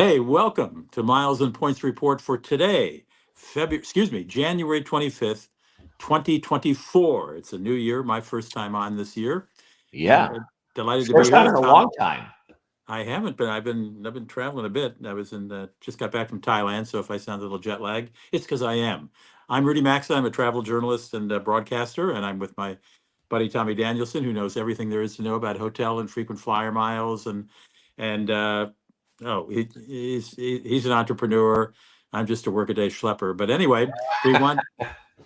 Hey, welcome to Miles and Points Report for today, January 25th, 2024. It's a new year, my first time on this year. Yeah. And delighted to be First here. time in a long time. I haven't been. I've been traveling a bit. I was just got back from Thailand, so if I sound a little jet lagged, it's because I am. I'm Rudy Maxa. I'm a travel journalist and broadcaster, and I'm with my buddy Tommy Danielsen, who knows everything there is to know about hotel and frequent flyer miles and oh, he's an entrepreneur. I'm just a workaday schlepper. But anyway,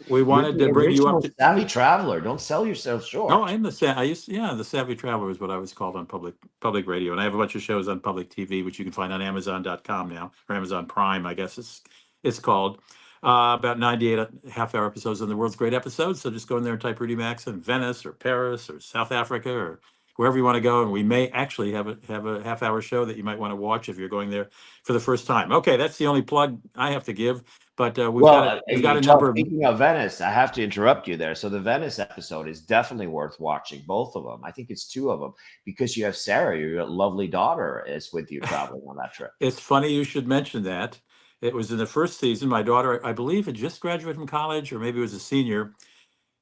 we wanted to bring you up to savvy traveler. Don't sell yourself short. No, I'm the Savvy Traveler is what I was called on public radio, and I have a bunch of shows on public TV, which you can find on Amazon.com now, or Amazon Prime, I guess it's called. About 98 half-hour episodes on the world's great episodes. So just go in there and type Rudy Maxa in Venice or Paris or South Africa or wherever you want to go, and we may actually have a half-hour show that you might want to watch if you're going there for the first time. Okay, that's the only plug I have to give. But we've got a number of. Speaking of Venice, I have to interrupt you there. So the Venice episode is definitely worth watching, both of them. I think it's two of them, because you have Sarah, your lovely daughter, is with you traveling on that trip. It's funny you should mention that. It was in the first season. My daughter, I believe, had just graduated from college, or maybe was a senior.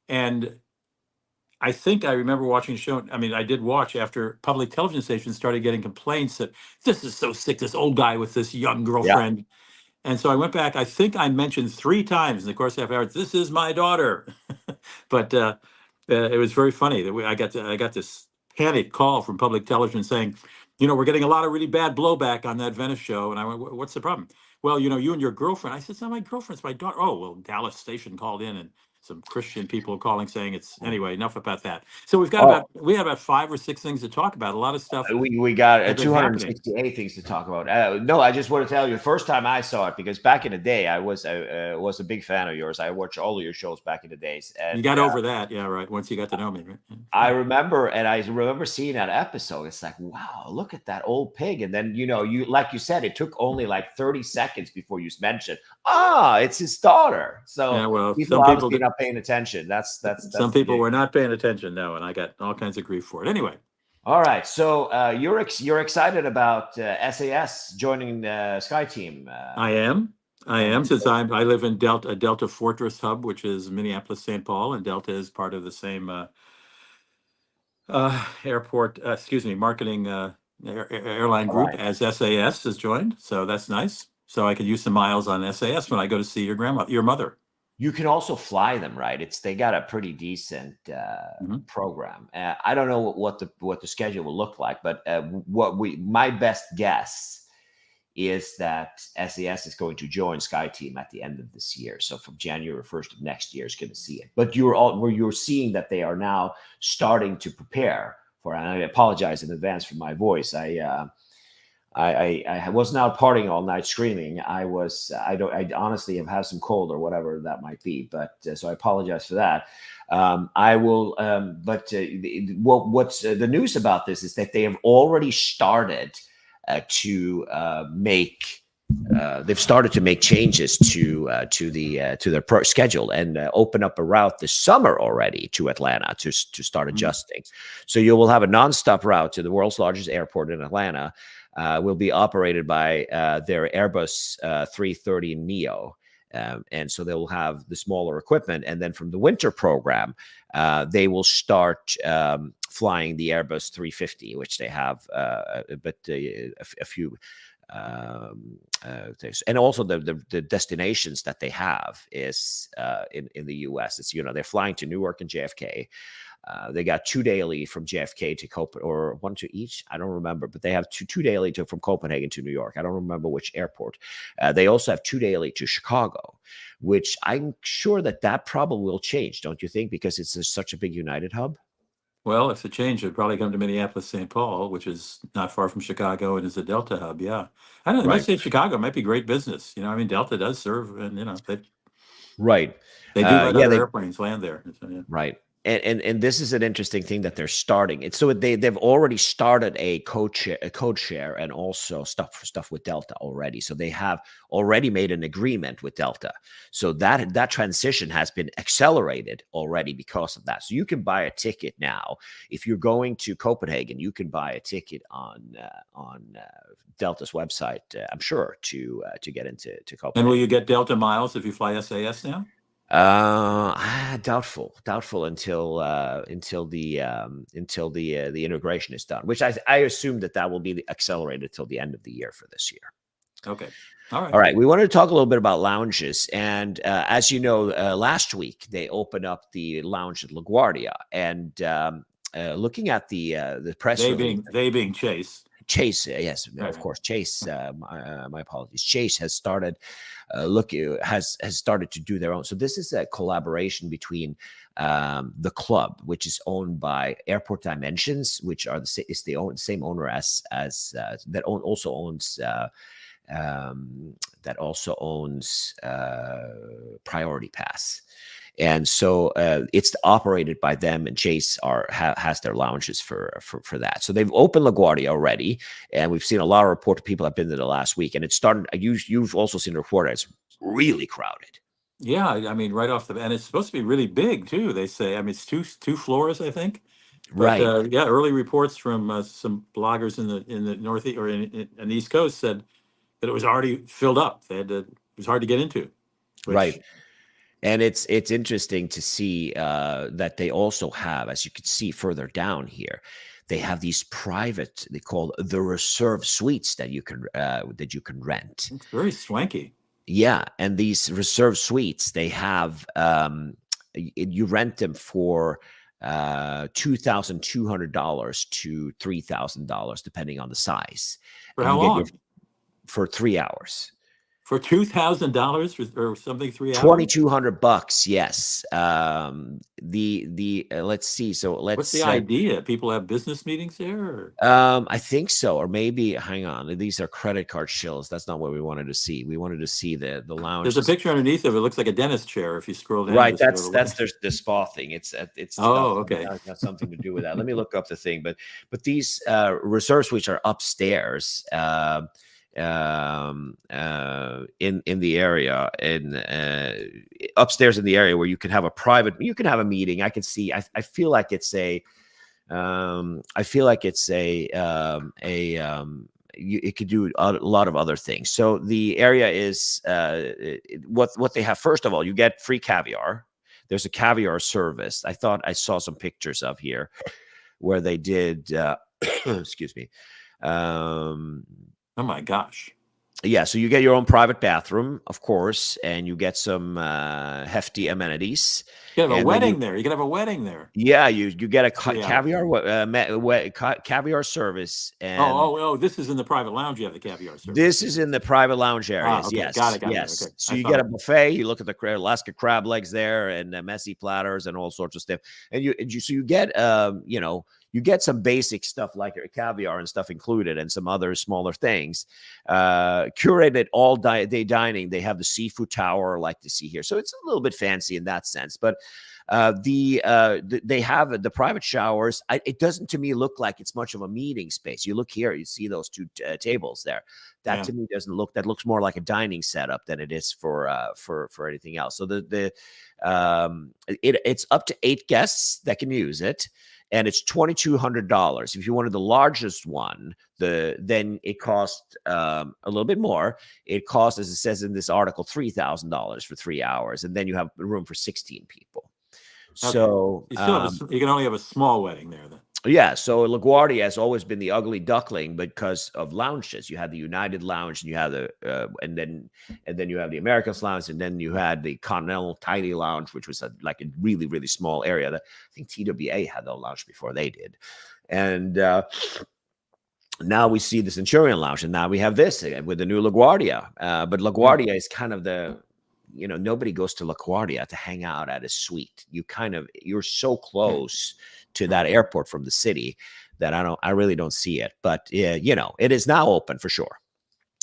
And I think I remember watching a show. I mean, I did watch after public television stations started getting complaints that this is so sick, this old guy with this young girlfriend. Yeah. And so I went back. I think I mentioned 3 times in the course of half hour, this is my daughter. But it was very funny that I got this panic call from public television saying, we're getting a lot of really bad blowback on that Venice show. And I went, what's the problem? Well, you and your girlfriend. I said, it's not my girlfriend, it's my daughter. Oh, well, Dallas station called in and some Christian people calling saying it's anyway. Enough about that. So we had about 5 or 6 things to talk about. A lot of stuff. We got 268 things to talk about. No, I just want to tell you, the first time I saw it, because back in the day I was a big fan of yours. I watched all of your shows back in the days. And, you got over that, yeah, right. Once you got to know me, right? I remember seeing that episode. It's like, wow, look at that old pig. And then you like you said, it took only like 30 seconds before you mentioned, it's his daughter. So yeah, well, some people not paying attention. That's some people were not paying attention, no, and I got all kinds of grief for it. Anyway, all right. So you're excited about SAS joining the Sky Team? I am. Since I live in Delta Fortress Hub, which is Minneapolis, St. Paul, and Delta is part of the same marketing airline group as SAS has joined. So that's nice. So I could use some miles on SAS when I go to see your mother. You can also fly them, right? They got a pretty decent program. I don't know what the schedule will look like, but my best guess is that SAS is going to join Sky Team at the end of this year. So from January 1st of next year is going to see it. But you're seeing that they are now starting to prepare for. And I apologize in advance for my voice. I was not partying all night screaming. I honestly have had some cold or whatever that might be, but so I apologize for that. I will, what's the news about this is that they have already started to make changes to their schedule and open up a route this summer already to Atlanta to start adjusting. So you will have a nonstop route to the world's largest airport in Atlanta. Will be operated by their Airbus A320 NEO. And so they will have the smaller equipment. And then from the winter program, they will start flying the Airbus 350, which they have a few things. And also the destinations that they have is in the U.S. It's, they're flying to Newark and JFK. They got 2 daily from JFK to Copenhagen, or 1 to each. I don't remember, but they have two daily from Copenhagen to New York. I don't remember which airport. They also have 2 daily to Chicago, which I'm sure that probably will change, don't you think? Because it's such a big United hub. Well, if the change would probably come to Minneapolis, St. Paul, which is not far from Chicago and is a Delta hub. Yeah, I don't know. They might say Chicago might be great business. Delta does serve, and right. They do let other airplanes land there. So, yeah. Right. and this is an interesting thing that they're starting. So they've already started a code share and also stuff with Delta already. So they have already made an agreement with Delta. So that transition has been accelerated already because of that. So you can buy a ticket now if you're going to Copenhagen. You can buy a ticket on Delta's website. I'm sure to get into Copenhagen. And will you get Delta miles if you fly SAS now? Doubtful until the integration is done, which I assume that will be accelerated till the end of the year for this year. Okay. All right. We wanted to talk a little bit about lounges, and as you know, last week they opened up the lounge at LaGuardia, and looking at the press release, they being Chase. Chase, yes, of course, Chase. My apologies. Chase has started has started to do their own. So this is a collaboration between the club, which is owned by Airport Dimensions, which are the same owner as also owns Priority Pass. And so it's operated by them, and Chase has their lounges for that. So they've opened LaGuardia already, and we've seen a lot of report of people have been there the last week, and it started. You've also seen a report. It's really crowded. Yeah, I mean, right off the and it's supposed to be really big too. They say. I mean, it's two floors, I think. But, right. Yeah, early reports from some bloggers in the Northeast or in the East Coast said that it was already filled up. It was hard to get into. Right. And it's interesting to see that they also have, as you can see further down here, they have these private, they call the reserve suites that you can rent. It's very swanky. Yeah, and these reserve suites, they have you rent them for $2,200 to $3,000 depending on the size. For how long? For 3 hours. For $2,000 or something, 3 hours. $2,200, yes. Let's see. So what's the idea? People have business meetings there? Or? I think so, or maybe hang on. These are credit card shills. That's not what we wanted to see. We wanted to see the lounge. There's a picture underneath of it. It looks like a dentist chair. If you scroll down, right? That's the spa thing. It's okay. It's got something to do with that. Let me look up the thing. But these reserves, which are upstairs. In the area upstairs in the area where you can have a meeting. I can see. I feel like it's it could do a lot of other things. So the area is what they have. First of all, you get free caviar. There's a caviar service. I thought I saw some pictures of here where they did excuse me. Oh my gosh. Yeah, so you get your own private bathroom, of course, and you get some hefty amenities. You can have a wedding there. You can have a wedding there. Yeah, you get a caviar caviar service. And this is in the private lounge. You have the caviar service. This is in the private lounge areas. Okay. Yes, got it. Yes. Okay. So you get a buffet. You look at the Alaska crab legs there, and messy platters, and all sorts of stuff. And you get you get some basic stuff like caviar and stuff included, and some other smaller things. Curated all day dining. They have the seafood tower, like to see here. So it's a little bit fancy in that sense. But they have the private showers. It doesn't to me look like it's much of a meeting space. You look here, you see those two tables there. That to me doesn't look. That looks more like a dining setup than it is for anything else. So it's up to 8 guests that can use it. And it's $2,200. If you wanted the largest one, then it cost a little bit more. It costs, as it says in this article, $3,000 for 3 hours, and then you have room for 16 people. Okay. So you can only have a small wedding there then. Yeah, so LaGuardia has always been the ugly duckling because of lounges. You had the United Lounge, and you had and then you have the Americans Lounge, and then you had the Continental Tiny Lounge, which was like a really, really small area. I think TWA had the lounge before they did, and now we see the Centurion Lounge, and now we have this with the new LaGuardia. But LaGuardia is kind of nobody goes to LaGuardia to hang out at a suite. You're so close to that airport from the city that I really don't see it. But it is now open for sure.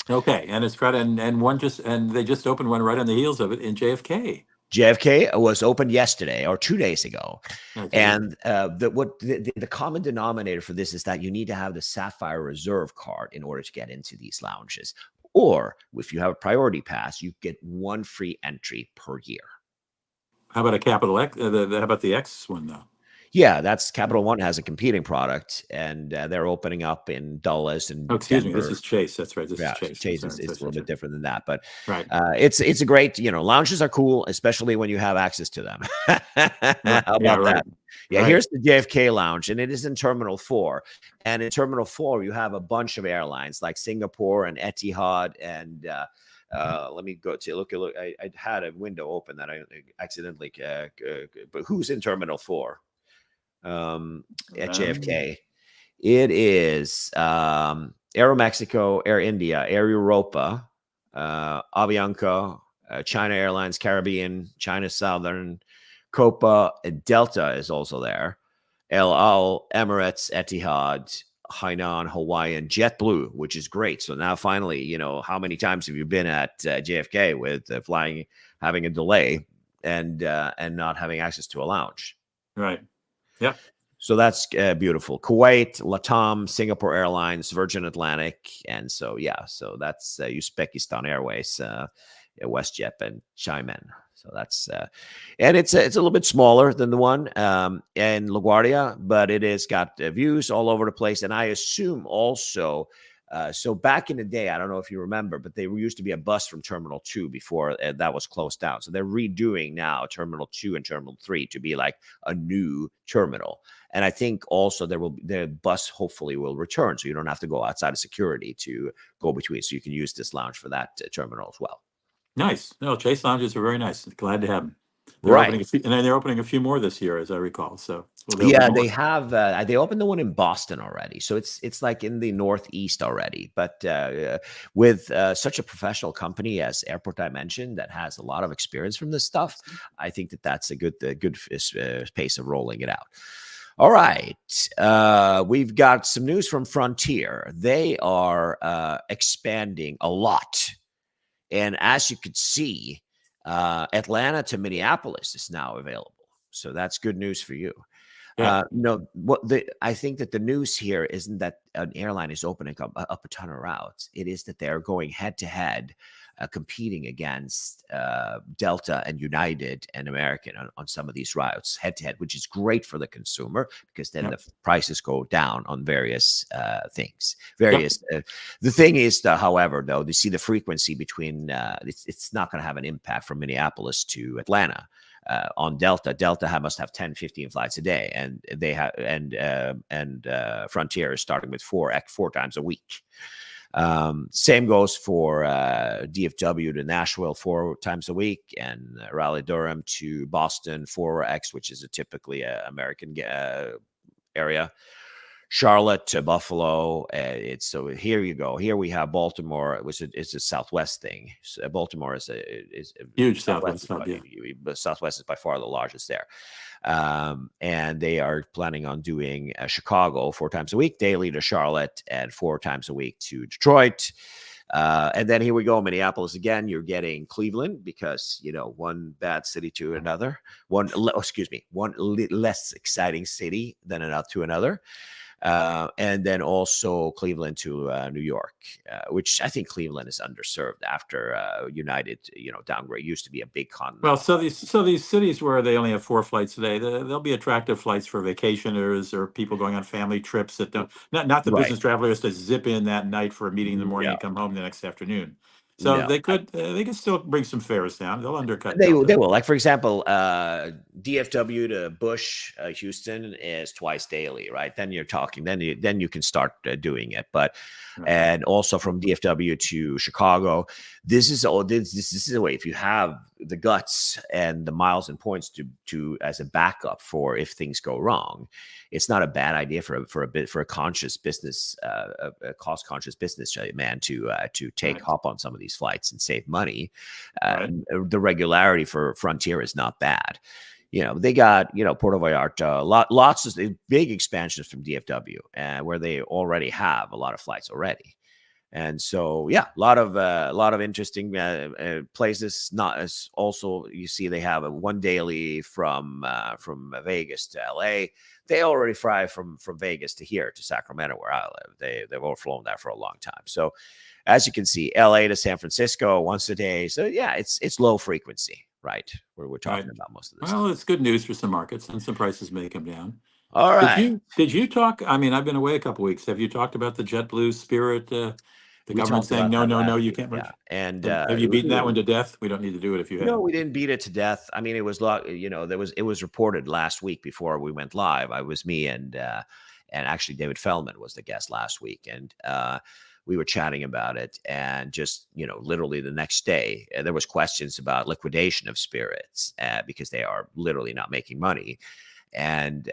Okay, and it's crowded, and they just opened one right on the heels of it in JFK. JFK was opened yesterday or 2 days ago. Okay. And the common denominator for this is that you need to have the Sapphire Reserve card in order to get into these lounges. Or if you have a priority pass, you get one free entry per year. How about a Capital X? How about the X one though? Yeah, that's Capital One has a competing product, and they're opening up in Dulles and Oh, excuse me. Denver. This is Chase. That's right. This Yeah, is Chase. Chase Sorry, is sorry, a little sorry. bit different than that, but Right. it's a great, lounges are cool, especially when you have access to them. How about Yeah, right. that? Yeah, Right. here's the JFK lounge, and it is in Terminal 4. And in Terminal 4, you have a bunch of airlines like Singapore and Etihad. And let me go to look. I had a window open that I accidentally, but who's in Terminal 4 at JFK? It is Aeromexico, Air India, Air Europa, Avianca, China Airlines, Caribbean, China Southern, Copa, and Delta is also there. El Al, Emirates, Etihad, Hainan, Hawaiian, JetBlue, which is great. So now finally, how many times have you been at JFK with flying, having a delay, and not having access to a lounge? Right. Yeah. So that's beautiful. Kuwait, Latam, Singapore Airlines, Virgin Atlantic, and so that's Uzbekistan Airways, WestJet, and Xiamen. So that's and it's a little bit smaller than the one in LaGuardia, but it has got views all over the place. And I assume also, so back in the day, I don't know if you remember, but they used to be a bus from Terminal 2 before that was closed down. So they're redoing now Terminal 2 and Terminal 3 to be like a new terminal. And I think also the bus hopefully will return, so you don't have to go outside of security to go between. So you can use this lounge for that terminal as well. Nice. No, Chase lounges are very nice. Glad to have them. They're Right. opening and then they're opening a few more this year, as I recall. So Yeah, they have. They opened the one in Boston already, so it's like in the Northeast already. But with such a professional company as Airport Dimension that has a lot of experience from this stuff, I think that's a good pace of rolling it out. All right. We've got some news from Frontier. They are expanding a lot. And as you could see, Atlanta to Minneapolis is now available. So that's good news for you. Yeah. I think that the news here isn't that an airline is opening up a ton of routes. It is that they're going head to head, competing against Delta and United and American on some of these routes head to head, which is great for the consumer because then the prices go down on various things. The thing is, however, though, you see the frequency between it's not going to have an impact from Minneapolis to Atlanta. On Delta must have 10, 15 flights a day, and they have Frontier is starting with four times a week. Same goes for DFW to Nashville 4 times a week, and Raleigh Durham to Boston 4X, which is a typically American area. Charlotte to Buffalo. So here you go. Here we have Baltimore, which is a Southwest thing. So Baltimore is a huge Southwest hub. But Southwest is by far the largest there. And they are planning on doing Chicago 4 times a week, daily to Charlotte, and 4 times a week to Detroit. And then here we go, Minneapolis again. You're getting Cleveland because, one bad city to another. One less exciting city than another. And then also Cleveland to New York, which I think Cleveland is underserved after United, downgrade. Used to be a big con. Well, so these cities where they only have 4 flights a day, there'll be attractive flights for vacationers or people going on family trips that don't not the business travelers to zip in that night for a meeting in the morning and come home the next afternoon. So they could still bring some fares down. They'll undercut. They will. Like, for example, DFW to Bush, Houston is twice daily, right? Then you're talking. Then you can start doing it. But and also from DFW to Chicago, this is a way if you have the guts and the miles and points to as a backup for if things go wrong. It's not a bad idea for a conscious business, a cost conscious business man to hop on some of these flights and save money. The regularity for Frontier is not bad. They got Puerto Vallarta, lots of big expansions from DFW, where they already have a lot of flights already. And so, yeah, a lot of interesting places. Not as also, you see they have a one daily from Vegas to LA. They already fly from Vegas to here to Sacramento, where I live. They've all flown that for a long time. So, as you can see, LA to San Francisco once a day. So yeah, it's low frequency, right? Where we're talking about most of this Well, stuff. it's good news for some markets, and some prices may come down. All right. Did you talk? I mean, I've been away a couple weeks. Have you talked about the JetBlue Spirit? The We government talked saying about no, that no, no, last you week, can't yeah. merge. And Have you beaten that one to death? We don't need to do it if you no, have. we didn't beat it to death. I mean, it was it was reported last week before we went live. I was me and actually David Feldman was the guest last week, and we were chatting about it. And just literally the next day, there was questions about liquidation of spirits because they are literally not making money. And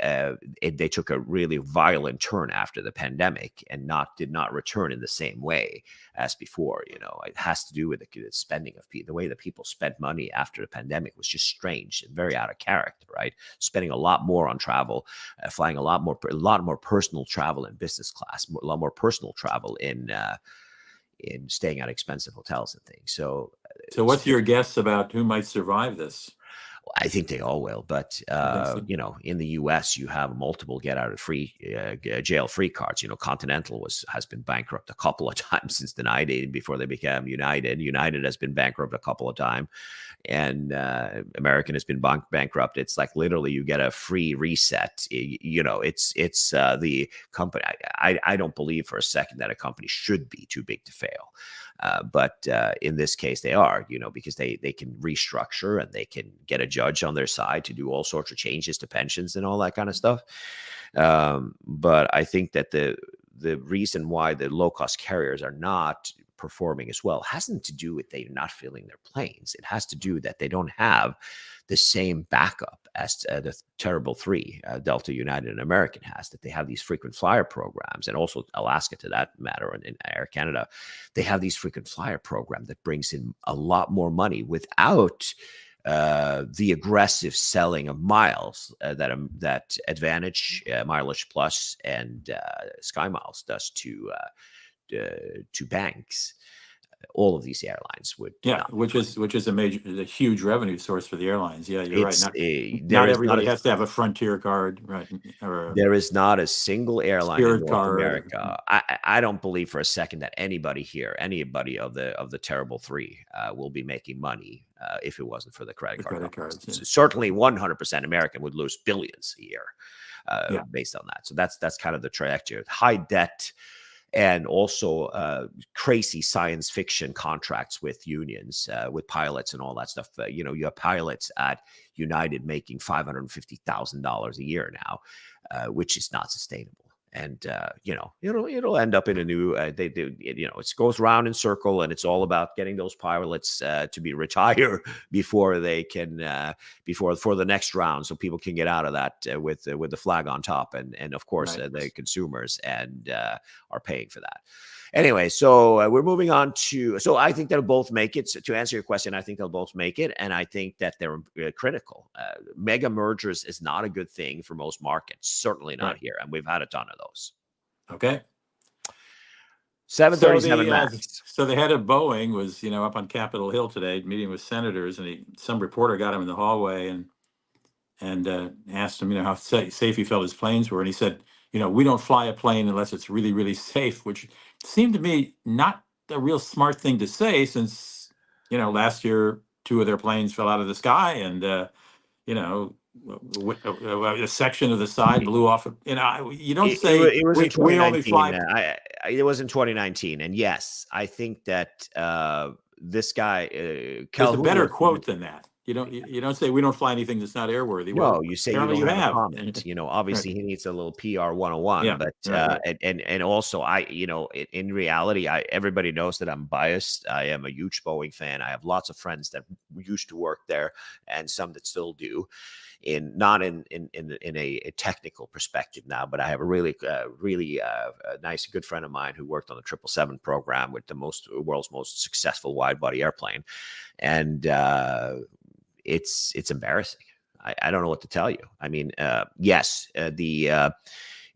they took a really violent turn after the pandemic and did not return in the same way as before. It has to do with the spending of people. The way that people spent money after the pandemic was just strange and very out of character, right? Spending a lot more on travel, flying a lot more personal travel in business class, a lot more personal travel in staying at expensive hotels and things. So what's your guess about who might survive this? I think they all will, but so? In the U.S., you have multiple get out of jail free cards. Continental has been bankrupt a couple of times since the 90s before they became United. United has been bankrupt a couple of times, and American has been bankrupt. It's like literally you get a free reset. It's the company. I don't believe for a second that a company should be too big to fail. But in this case, they are, because they can restructure and they can get a judge on their side to do all sorts of changes to pensions and all that kind of stuff. But I think that the reason why the low cost carriers are not performing as well hasn't to do with they're not filling their planes. It has to do that they don't have the same backup as the terrible three, Delta, United, and American has, that they have these frequent flyer programs, and also Alaska to that matter, and in Air Canada, they have these frequent flyer program that brings in a lot more money without the aggressive selling of miles that Advantage, Mileage Plus, and Sky Miles does to banks. All of these airlines would, which is a huge revenue source for the airlines. Yeah, you're right. Not everybody has to have a Frontier card, right? There is not a single airline in North America. I don't believe for a second that anybody of the terrible three will be making money if it wasn't for the credit cards. Yeah. Certainly 100% American would lose billions a year based on that. So that's kind of the trajectory. High debt. And also crazy science fiction contracts with unions, with pilots and all that stuff. You have pilots at United making $550,000 a year now, which is not sustainable. And it'll end up in a new. It goes round in circle, and it's all about getting those pilots to be retire before they can for the next round, so people can get out of that with the flag on top, and of course the consumers and are paying for that. Anyway, so we're moving on to. So I think they'll both make it. So to answer your question, I think they'll both make it, and I think that they're critical. Mega mergers is not a good thing for most markets. Certainly not here, and we've had a ton of those. Okay. 737 Max. So the head of Boeing was, up on Capitol Hill today, meeting with senators, and some reporter got him in the hallway and asked him, how safe he felt his planes were, and he said, we don't fly a plane unless it's really, really safe, which seemed to me not a real smart thing to say, since, last year 2 of their planes fell out of the sky, and a section of the side blew off. You don't say it was in 2019. We only fly. It was in 2019, and yes, I think that this guy there's a better quote than that. You don't say we don't fly anything that's not airworthy. No, you say you don't have a comment. Obviously right. He needs a little PR 101. Yeah, but right. And also in reality, everybody knows that I'm biased. I am a huge Boeing fan. I have lots of friends that used to work there, and some that still do. Not in a technical perspective now, but I have a really nice good friend of mine who worked on the 777 program with the world's most successful wide body airplane, and it's embarrassing. I don't know what to tell you. I mean, yes, the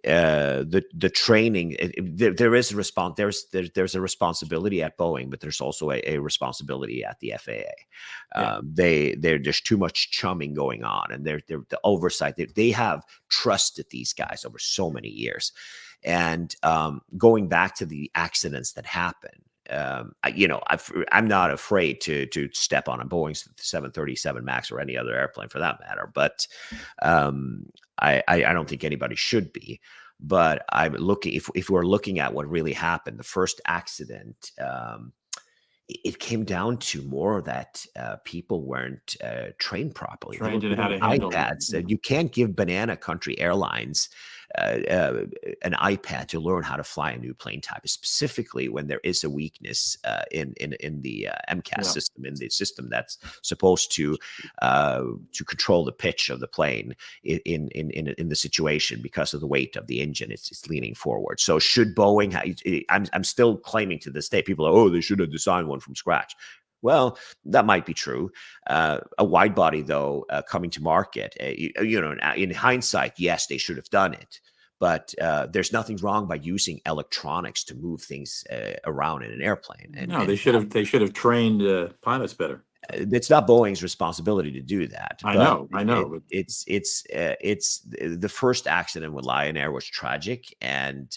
the training. There is a response. There's a responsibility at Boeing, but there's also a responsibility at the FAA. There's too much chumming going on, and the oversight. They have trusted these guys over so many years, and going back to the accidents that happen. I'm not afraid to step on a Boeing 737 Max or any other airplane for that matter, but I don't think anybody should be. But I'm looking, if we're looking at what really happened, the first accident, it came down to more that people weren't trained properly. Trained They were in how to given handle iPads. You can't give Banana Country Airlines an iPad to learn how to fly a new plane type, specifically when there is a weakness in the MCAS system, in the system that's supposed to control the pitch of the plane in the situation because of the weight of the engine. It's leaning forward. So should Boeing? I'm still claiming to this day, people are, oh, they should have designed one from scratch. Well, that might be true. A wide body, though, coming to market, in hindsight, yes, they should have done it. But there's nothing wrong by using electronics to move things around in an airplane. No, they should have trained pilots better. It's not Boeing's responsibility to do that. I know. It's the first accident with Lion Air was tragic, and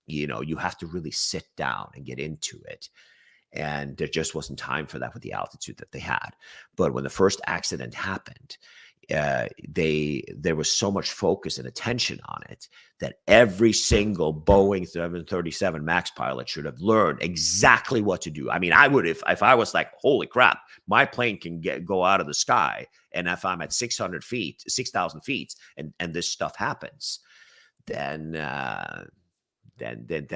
you have to really sit down and get into it. And there just wasn't time for that with the altitude that they had. But when the first accident happened, there was so much focus and attention on it that every single Boeing 737 MAX pilot should have learned exactly what to do. I mean, I would if I was like, holy crap, my plane can go out of the sky, and if I'm at 6,000 feet, and this stuff happens, then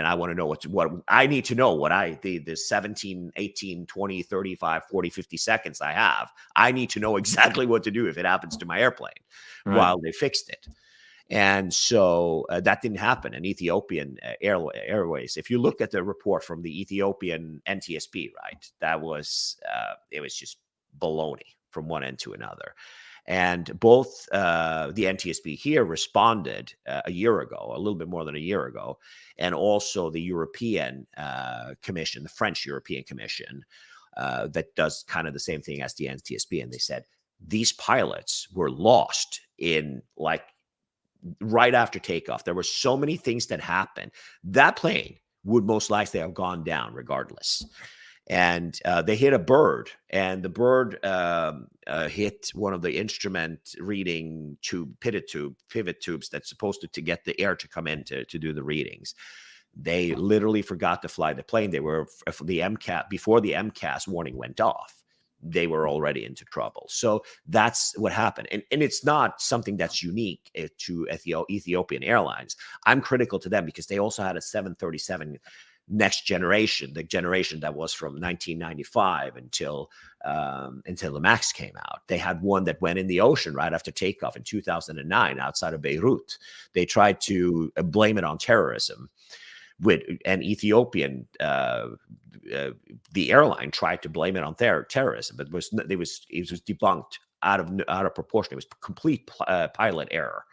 I want to know what I need to know. The 17, 18, 20, 35, 40, 50 seconds I have, I need to know exactly what to do if it happens to my airplane while they fixed it. And so that didn't happen. And Ethiopian Airways, if you look at the report from the Ethiopian NTSB, right, that was, it was just baloney from one end to another. And both the NTSB here responded a year ago, a little bit more than a year ago, and also the European Commission, the French European Commission, that does kind of the same thing as the NTSB. And they said these pilots were lost in right after takeoff. There were so many things that happened. That plane would most likely have gone down regardless. And they hit a bird, and the bird hit one of the instrument reading pivot tubes that's supposed to get the air to come in to do the readings. They literally forgot to fly the plane. They were before the MCAS warning went off. They were already into trouble. So that's what happened. And it's not something that's unique to Ethiopian Airlines. I'm critical to them because they also had a 737 next generation, the generation that was from 1995 until the Max came out. They had one that went in the ocean right after takeoff in 2009 outside of Beirut. They tried to blame it on terrorism. With an Ethiopian, the airline tried to blame it on terrorism, but it was debunked out of proportion. It was complete pilot error,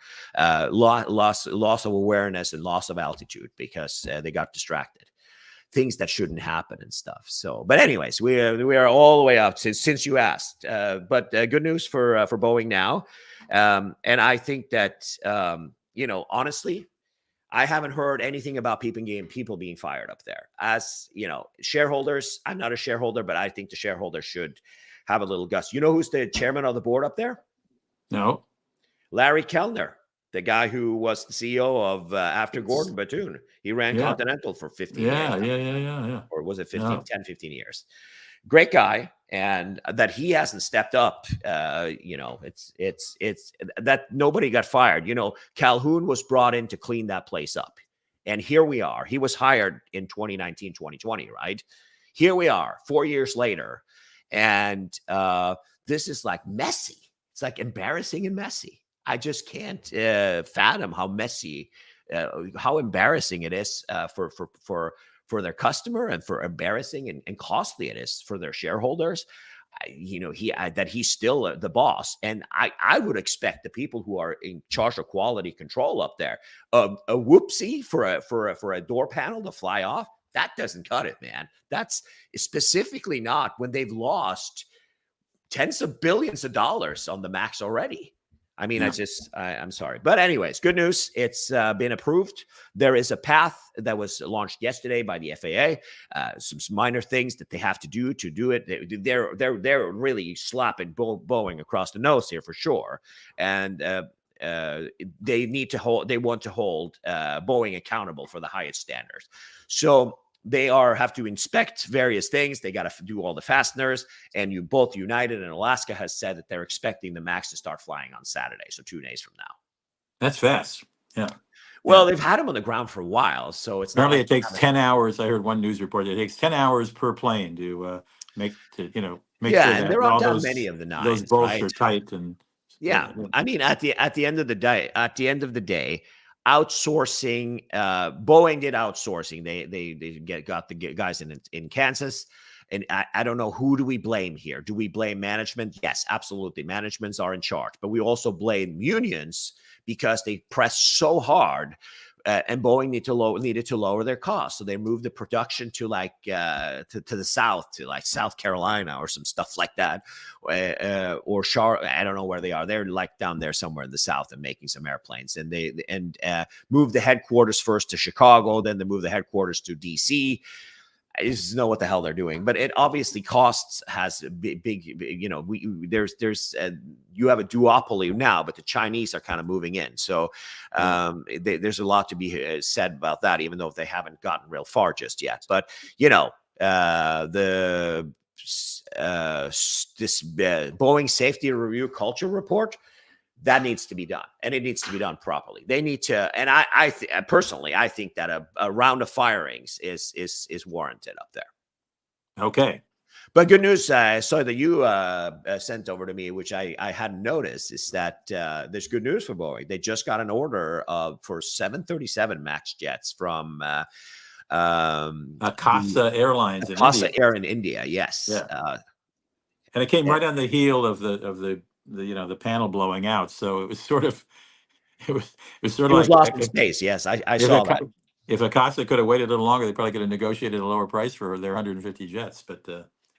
loss of awareness and loss of altitude because they got distracted. Things that shouldn't happen and stuff. So, but anyways, we are all the way up since you asked. But good news for Boeing now, and I think that honestly, I haven't heard anything about people being fired up there. As shareholders, I'm not a shareholder, but I think the shareholders should have a little guts. You know who's the chairman of the board up there? No. Larry Kellner, the guy who was the CEO of after Gordon Bethune. He ran Continental for 15 years. Yeah. Or was it 10, 15 years? Great guy. And that he hasn't stepped up, it's that nobody got fired. Calhoun was brought in to clean that place up. And here we are. He was hired in 2019, 2020, right? Here we are 4 years later. And this is like messy. It's like embarrassing and messy. I just can't fathom how messy, how embarrassing it is for their customer, and for embarrassing and costly it is for their shareholders. that he's still the boss. And I would expect the people who are in charge of quality control up there, a whoopsie for a door panel to fly off, that doesn't cut it, man. That's specifically not when they've lost tens of billions of dollars on the Max already. I mean, yeah. I'm sorry. But anyways, good news. It's been approved. There is a path that was launched yesterday by the FAA. Some minor things that they have to do it. They're really slapping Boeing across the nose here for sure. And they want to hold Boeing accountable for the highest standards. So they have to inspect various things. They got to do all the fasteners. And both United and Alaska has said that they're expecting the Max to start flying on Saturday, so 2 days from now. That's fast. Yeah. Well, they've had them on the ground for a while, so it's apparently it takes 10 hours. I heard one news report. It takes 10 hours per plane to make sure that they're all those many of the nines, those bolts are tight. And I mean, at the end of the day, outsourcing, Boeing did outsourcing. They got the guys in Kansas. And I don't know, who do we blame here? Do we blame management? Yes, absolutely. Managements are in charge, but we also blame unions because they press so hard, and Boeing needed to lower their costs. So they moved the production to to the south, to like South Carolina or some stuff like that, or Charlotte. I don't know where they are. They're like down there somewhere in the south and making some airplanes. And they moved the headquarters first to Chicago, then they moved the headquarters to DC. I just know what the hell they're doing, but it obviously has big, you have a duopoly now, but the Chinese are kind of moving in. So there's a lot to be said about that, even though they haven't gotten real far just yet. But this Boeing Safety Review Culture Report, that needs to be done, and it needs to be done properly. They need to, and I personally think that a round of firings is warranted up there. Okay, but good news I saw that you sent over to me, which I hadn't noticed, is that there's good news for Boeing. They just got an order for 737 MAX jets from EASA Airlines, EASA Air in India. Yes, yeah. And it came right on the heel of the panel blowing out. So it was sort of, it was lost in space. Yes, I saw that. If EASA could have waited a little longer, they probably could have negotiated a lower price for their 150 jets. But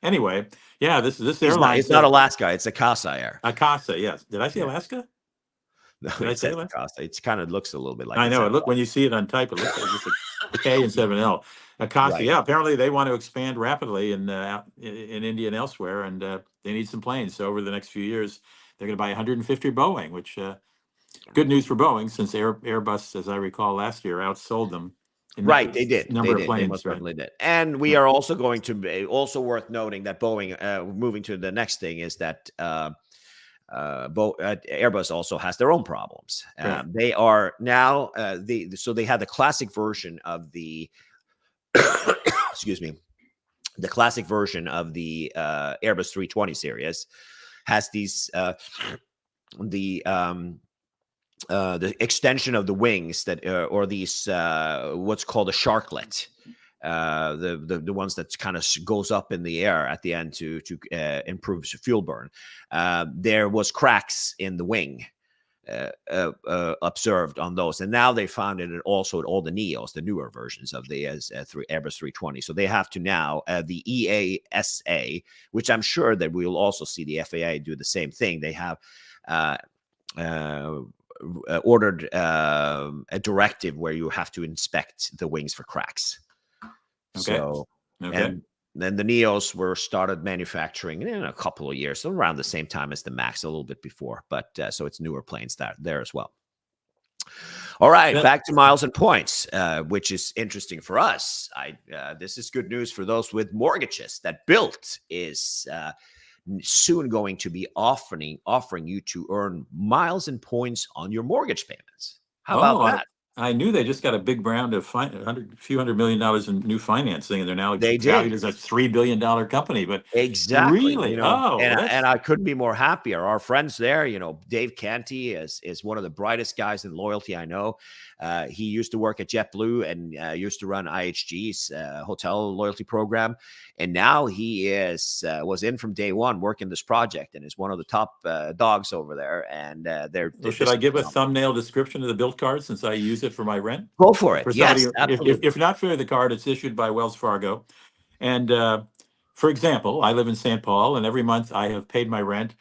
anyway, yeah, this airline. It's not Alaska. It's EASA Air. EASA, yes. Did I say Alaska? No, did I say EASA? It kind of looks a little bit like. I know. When you see it on type, it looks like just a K instead of an L. EASA, right. Yeah. Apparently, they want to expand rapidly in India and elsewhere, and they need some planes. So over the next few years, they're going to buy 150 Boeing, which good news for Boeing, since Airbus, as I recall, last year outsold them. Right, they did. They most certainly did. And we are also going to also worth noting that Boeing, moving to the next thing, is that Airbus also has their own problems. Right. They are now so they had the classic version of the excuse me, the classic version of the Airbus 320 series has these the extension of the wings that or these what's called a sharklet, the ones that kind of goes up in the air at the end to improve fuel burn. There was cracks in the wing observed on those, and now they found it also at all the NEOs, the newer versions of the Airbus 320. So they have to now the EASA, which I'm sure that we will also see the FAA do the same thing. They have ordered a directive where you have to inspect the wings for cracks. Okay. So, and then the NEOs were started manufacturing in a couple of years, so around the same time as the Max, a little bit before. But so it's newer planes there as well. All right, back to miles and points, which is interesting for us. This is good news for those with mortgages. That BILT is soon going to be offering you to earn miles and points on your mortgage payments. How about that? I knew they just got a big round of few $100 million in new financing, and they're now They valued did. as a $3 billion company. But Exactly, really, oh, well, and that's I couldn't be more happier. Our friends there, Dave Canty is one of the brightest guys in loyalty I know. He used to work at JetBlue and used to run IHG's hotel loyalty program, and now he was in from day one working this project and is one of the top dogs over there. And well, should I give a thumbnail description of the BILT card since I use it for my rent? Go for it. For somebody, Yes, absolutely. if not for the card, it's issued by Wells Fargo. And for example, I live in St. Paul, and every month I have paid my rent.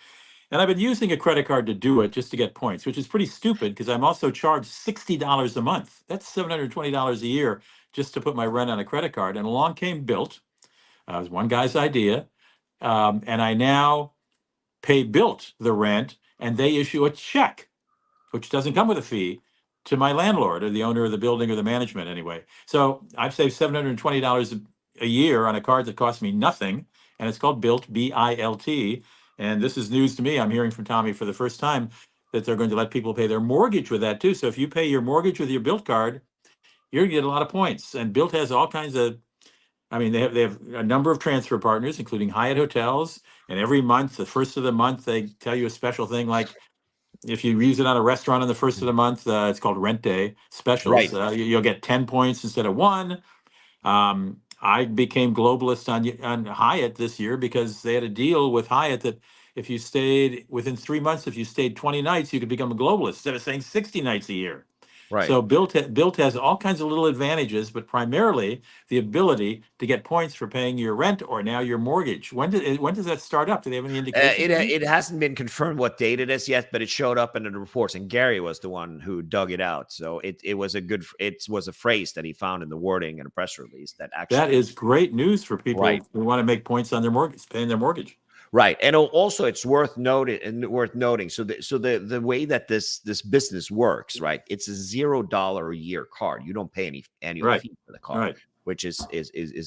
And I've been using a credit card to do it just to get points, which is pretty stupid because I'm also charged $60 a month. That's $720 a year just to put my rent on a credit card. And along came BILT. It was one guy's idea. And I now pay BILT the rent, and they issue a check, which doesn't come with a fee, to my landlord or the owner of the building or the management anyway. So I've saved $720 a year on a card that costs me nothing, and it's called BILT, BILT. And this is news to me. I'm hearing from Tommy for the first time that they're going to let people pay their mortgage with that too. So if you pay your mortgage with your BILT card, you're going to get a lot of points. And BILT has all kinds of, I mean, they have a number of transfer partners, including Hyatt hotels. And every month, the first of the month, they tell you a special thing like, if you use it on a restaurant on the first of the month, it's called Rent Day specials. Right. You'll get 10 points instead of 1. I became globalist on Hyatt this year because they had a deal with Hyatt that if you stayed within 3 months, if you stayed 20 nights, you could become a globalist instead of staying 60 nights a year. Right. So BILT has all kinds of little advantages, but primarily the ability to get points for paying your rent or now your mortgage. When does that start up? Do they have any indication? It hasn't been confirmed what date it is yet, but it showed up in the reports, and Gary was the one who dug it out. So it was a phrase that he found in the wording in a press release that actually, that is great news for people Right. who want to make points on their mortgage, paying their mortgage. Right, and also it's worth noting. So the way that this business works, right? It's a $0 a year card. You don't pay any annual Right. fee for the card. Right. Which is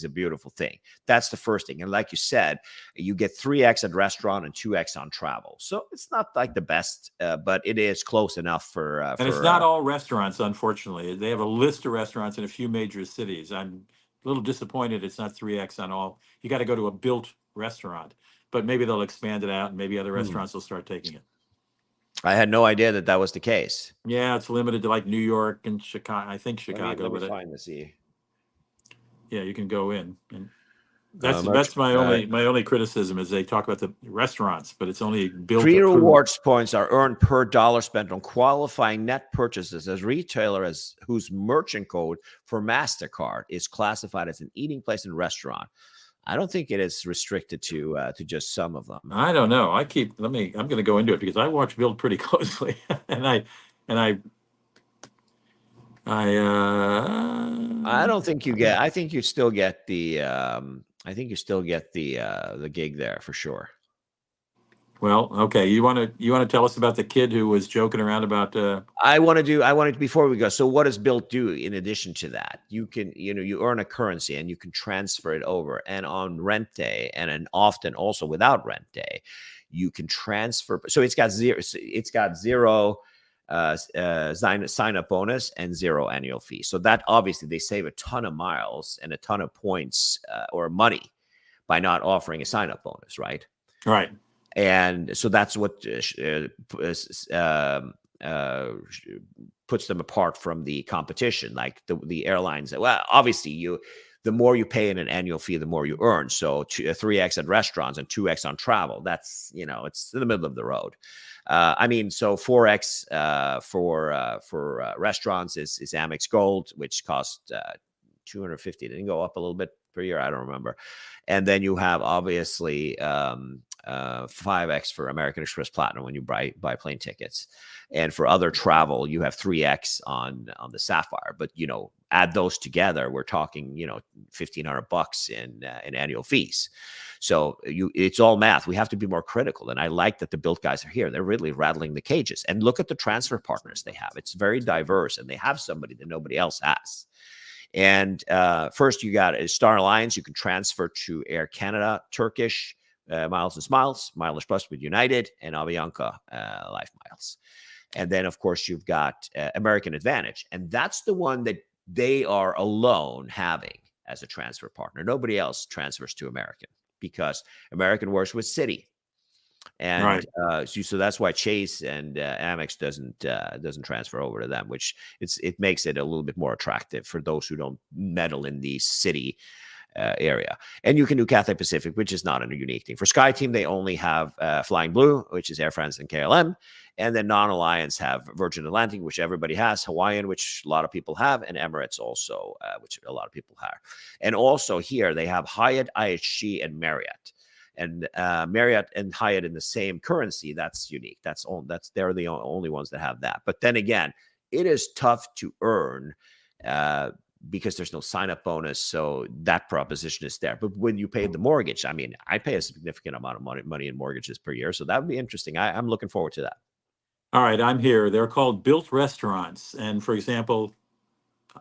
a beautiful thing. That's the first thing. And like you said, you get 3x at restaurant and 2x on travel. So it's not like the best, but it is close enough for. And it's not all restaurants, unfortunately. They have a list of restaurants in a few major cities. I'm a little disappointed it's not 3x on all. You got to go to a BILT restaurant, but maybe they'll expand it out and maybe other restaurants will start taking it. I had no idea that was the case. Yeah, it's limited to like New York and Chicago. I think Chicago. Let me find this here. Yeah, you can go in, and that's my only criticism is they talk about the restaurants, but it's only BILT. Free rewards points are earned per dollar spent on qualifying net purchases as retailer whose merchant code for MasterCard is classified as an eating place and restaurant. I don't think it is restricted to just some of them. I don't know. I'm going to go into it because I watch BILT pretty closely, and I don't think you get. I think you still get the. I think you still get the gig there for sure. Well, okay. You want to tell us about the kid who was joking around about? I want to before we go. So, what does BILT do in addition to that? You can you earn a currency and you can transfer it over, and on rent day, and often also without rent day, you can transfer. So it's got zero. Sign up bonus and 0 annual fee. So that obviously they save a ton of miles and a ton of points or money by not offering a sign up bonus, right? Right. And so that's what puts them apart from the competition, like the airlines. Well, obviously the more you pay in an annual fee, the more you earn. So 3x at restaurants and 2x on travel. That's it's in the middle of the road. So 4x for restaurants is Amex Gold, which cost $250. Didn't go up a little bit per year. I don't remember. And then you have obviously 5x for American Express Platinum when you buy plane tickets. And for other travel, you have 3x on the Sapphire. But add those together, we're talking $1,500 in annual fees. So it's all math. We have to be more critical. And I like that the BILT guys are here. They're really rattling the cages. And look at the transfer partners they have. It's very diverse, and they have somebody that nobody else has. And first, you got Star Alliance. You can transfer to Air Canada, Turkish, Miles and Smiles, Mileage Plus with United, and Avianca Life Miles. And then, of course, you've got American Advantage. And that's the one that they are alone having as a transfer partner. Nobody else transfers to American because American works with Citi. And so that's why Chase and Amex doesn't transfer over to them, which it makes it a little bit more attractive for those who don't meddle in the Citi area. And you can do Cathay Pacific, which is not a unique thing. For SkyTeam, they only have Flying Blue, which is Air France and KLM. And then non-alliance have Virgin Atlantic, which everybody has, Hawaiian, which a lot of people have, and Emirates also, which a lot of people have. And also here they have Hyatt, IHG, and Marriott. And Marriott and Hyatt in the same currency, that's unique. They're the only ones that have that. But then again, it is tough to earn because there's no sign-up bonus, so that proposition is there. But when you pay the mortgage, I mean, I pay a significant amount of money in mortgages per year, so that would be interesting. I'm looking forward to that. All right, I'm here. They're called BILT restaurants, and for example,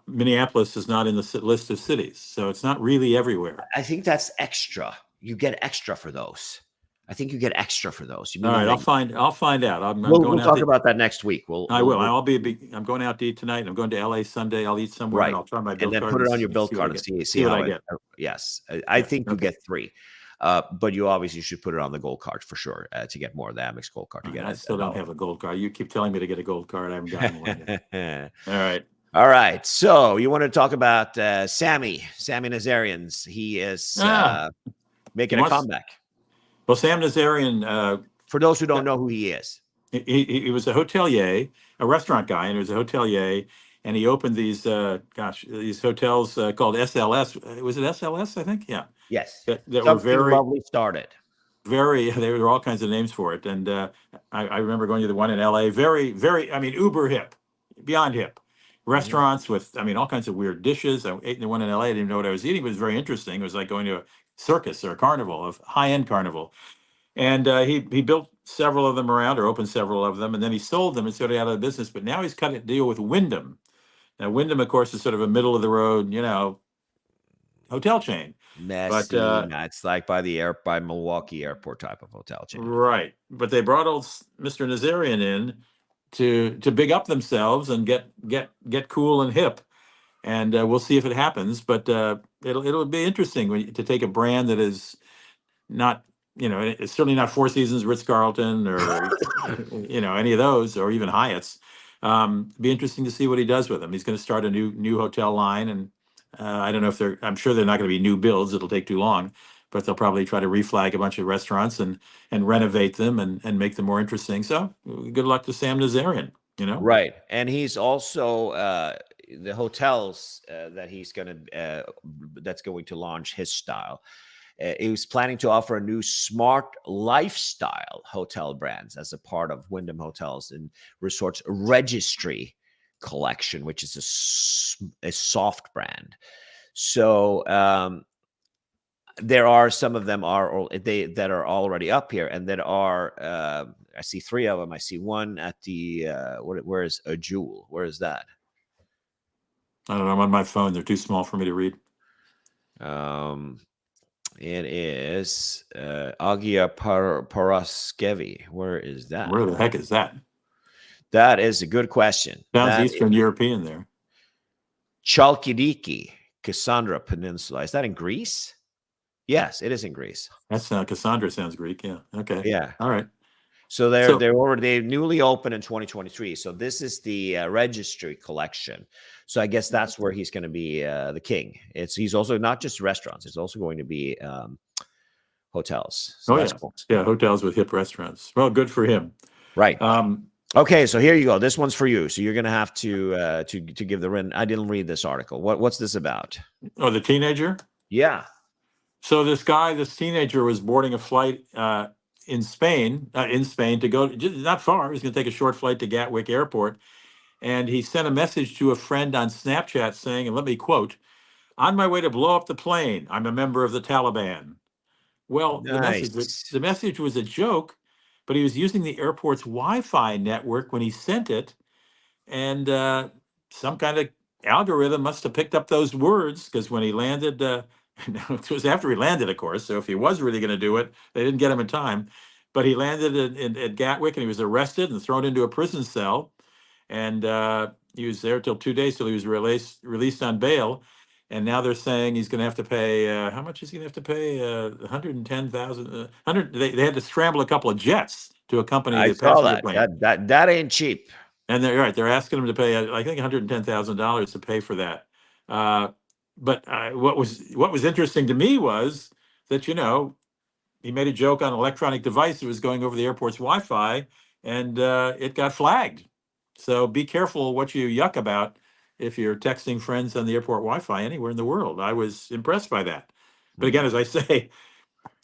Minneapolis is not in the list of cities, so it's not really everywhere. I think that's extra. You get extra for those. I think you get extra for those. All right, I'll find out. We'll talk about that next week. I will. I'm going out to eat tonight. I'm going to LA Sunday. I'll eat somewhere, and I'll try my BILT card. And then put it on your BILT card and see how I get. Yes, I think you get 3. But you obviously should put it on the gold card for sure to get more of the Amex gold card. I still don't have a gold card. You keep telling me to get a gold card. I haven't gotten one yet. All right. So you want to talk about Sammy Nazarian. He is making a comeback. Well, Sam Nazarian, for those who don't know who he is, he was a hotelier, a restaurant guy, and he was a hotelier, and he opened these hotels called SLS. Was it SLS? I think, yeah. Yes, that were very lovely started. There were all kinds of names for it, and I remember going to the one in LA. Very, very, I mean, uber hip, beyond hip. Restaurants with, I mean, all kinds of weird dishes. I ate in the one in LA. I didn't even know what I was eating. It was very interesting. It was like going to a circus or a carnival, a high-end carnival. And he built several of them around, or opened several of them, and then he sold them and sort of out of the business. But now he's cut a deal with Wyndham. Now, Wyndham, of course, is sort of a middle-of-the-road, hotel chain. Messy. It's like by Milwaukee Airport type of hotel chain. Right. But they brought old Mr. Nazarian in to big up themselves and get cool and hip. And we'll see if it happens. But it'll be interesting to take a brand that is not, it's certainly not Four Seasons, Ritz-Carlton, or any of those, or even Hyatt's. Be interesting to see what he does with them. He's going to start a new hotel line, and I don't know if I'm sure they're not going to be new builds. It'll take too long, but they'll probably try to reflag a bunch of restaurants and renovate them and make them more interesting. So good luck to Sam Nazarian, Right. And he's also the hotels that's going to launch his style. He was planning to offer a new smart lifestyle hotel brands as a part of Wyndham Hotels and Resorts Registry collection, which is a soft brand. So there are some of them that are already up here, and that are I see 3 of them. I see one at the where is a Jewel? Where is that? I don't know. I'm on my phone. They're too small for me to read. It is Agia Paraskevi. Where is that? Where the heck is that? That is a good question. Sounds Eastern European there. Chalkidiki, Cassandra Peninsula. Is that in Greece? Yes, it is in Greece. That's Cassandra sounds Greek. Yeah. Okay. Yeah. All right. So they newly opened in 2023. So this is the registry collection. So I guess that's where he's going to be the king. He's also not just restaurants. It's also going to be hotels. So cool. Yeah, hotels with hip restaurants. Well, good for him. Right. Okay, so here you go. This one's for you. So you're going to have to give the written. I didn't read this article. What's this about? Oh, the teenager? Yeah. So this teenager was boarding a flight in Spain to go not far. He was going to take a short flight to Gatwick Airport. And he sent a message to a friend on Snapchat saying, and let me quote, "On my way to blow up the plane. I'm a member of the Taliban." Well, nice. the message was a joke, but he was using the airport's Wi-Fi network when he sent it. And some kind of algorithm must have picked up those words, because when he landed, it was after he landed, of course. So if he was really going to do it, they didn't get him in time. but he landed at Gatwick, and he was arrested and thrown into a prison cell, and he was there till 2 days till he was released on bail. And now they're saying he's going to have to pay. How much is he going to have to pay? 110,000. They had to scramble a couple of jets to accompany I the saw passenger that. plane. That ain't cheap. And they're right. They're asking him to pay, I think, $110,000 to pay for that. But what was interesting to me was that he made a joke on an electronic device that was going over the airport's Wi-Fi, and it got flagged. So be careful what you yuck about if you're texting friends on the airport Wi-Fi anywhere in the world. I was impressed by that. But again, as I say,